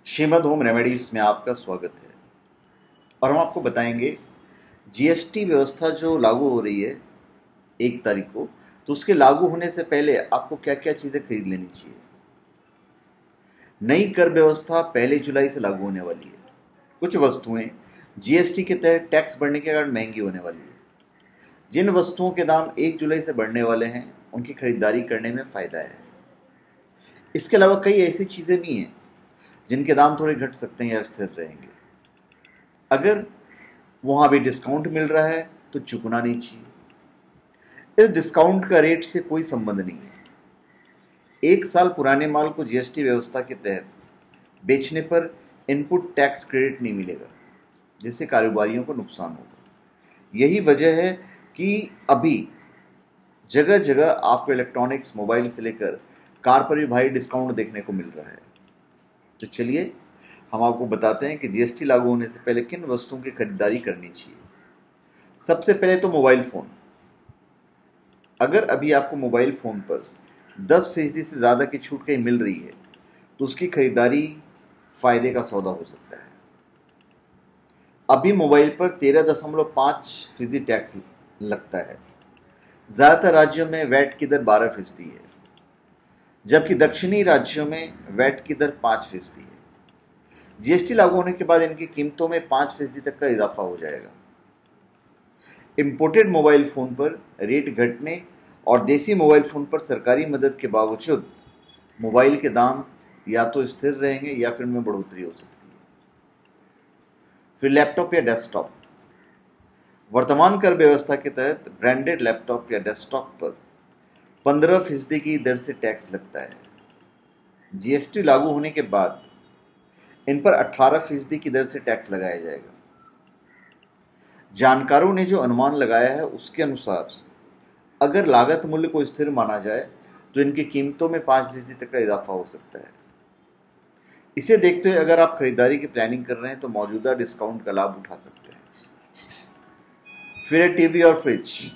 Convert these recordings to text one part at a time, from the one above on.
Shrimad home remedies में आपका स्वागत है और हम आपको बताएंगे जीएसटी व्यवस्था जो लागू हो रही है 1 तारीख को, तो उसके लागू होने से पहले आपको क्या क्या चीज़ें खरीद लेनी चाहिए। नई कर व्यवस्था 1 जुलाई से लागू होने वाली है। कुछ वस्तुएं जीएसटी के तहत टैक्स बढ़ने के कारण महंगी होने वाली है। जिन वस्तुओं के दाम 1 जुलाई से बढ़ने वाले हैं उनकी खरीदारी करने में फ़ायदा है। इसके अलावा कई ऐसी चीज़ें भी हैं जिनके दाम थोड़े घट सकते हैं या स्थिर रहेंगे। अगर वहाँ भी डिस्काउंट मिल रहा है तो चूकना नहीं चाहिए। इस डिस्काउंट का रेट से कोई संबंध नहीं है। 1 साल पुराने माल को जीएसटी व्यवस्था के तहत बेचने पर इनपुट टैक्स क्रेडिट नहीं मिलेगा, जिससे कारोबारियों को नुकसान होगा। यही वजह है कि अभी जगह जगह आपको इलेक्ट्रॉनिक्स, मोबाइल से लेकर कार पर भी भारी डिस्काउंट देखने को मिल रहा है। तो चलिए हम आपको बताते हैं कि जीएसटी लागू होने से पहले किन वस्तुओं की खरीदारी करनी चाहिए। सबसे पहले तो मोबाइल फ़ोन। अगर अभी आपको मोबाइल फ़ोन पर 10% से ज़्यादा की छूट कहीं मिल रही है तो उसकी खरीदारी फ़ायदे का सौदा हो सकता है। अभी मोबाइल पर 13.5% टैक्स लगता है। ज़्यादातर राज्यों में वैट की दर 12% है, जबकि दक्षिणी राज्यों में वैट की दर 5% है। जीएसटी लागू होने के बाद इनकी कीमतों में 5% तक का इजाफा हो जाएगा। इंपोर्टेड मोबाइल फ़ोन पर रेट घटने और देसी मोबाइल फ़ोन पर सरकारी मदद के बावजूद मोबाइल के दाम या तो स्थिर रहेंगे या फिर उनमें बढ़ोतरी हो सकती है। फिर लैपटॉप या डेस्कटॉप। वर्तमान कर व्यवस्था के तहत ब्रांडेड लैपटॉप या डेस्कटॉप पर 15% की दर से टैक्स लगता है। जीएसटी लागू होने के बाद इन पर 18% की दर से टैक्स लगाया जाएगा। जानकारों ने जो अनुमान लगाया है उसके अनुसार अगर लागत मूल्य को स्थिर माना जाए तो इनकी कीमतों में 5% तक का इजाफा हो सकता है। इसे देखते हुए अगर आप खरीदारी की प्लानिंग कर रहे हैं तो मौजूदा डिस्काउंट का लाभ उठा सकते हैं। फिर टीवी और फ्रिज।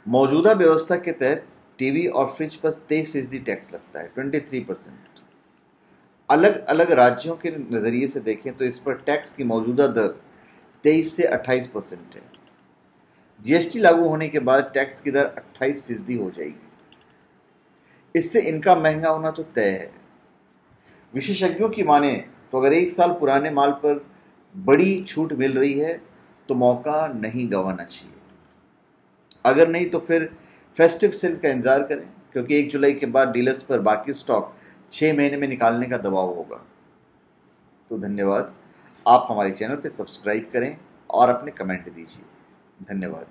मौजूदा व्यवस्था के तहत टीवी और फ्रिज पर 23% टैक्स लगता है, 23%। अलग अलग राज्यों के नज़रिए से देखें तो इस पर टैक्स की मौजूदा दर 23 से 28% है। जीएसटी लागू होने के बाद टैक्स की दर 28% हो जाएगी। इससे इनका महंगा होना तो तय है। विशेषज्ञों की माने तो अगर 1 साल पुराने माल पर बड़ी छूट मिल रही है तो मौका नहीं गंवाना चाहिए। अगर नहीं तो फिर फेस्टिव सेल का इंतजार करें, क्योंकि 1 जुलाई के बाद डीलर्स पर बाकी स्टॉक 6 महीने में निकालने का दबाव होगा। तो धन्यवाद। आप हमारे चैनल पर सब्सक्राइब करें और अपने कमेंट दीजिए। धन्यवाद।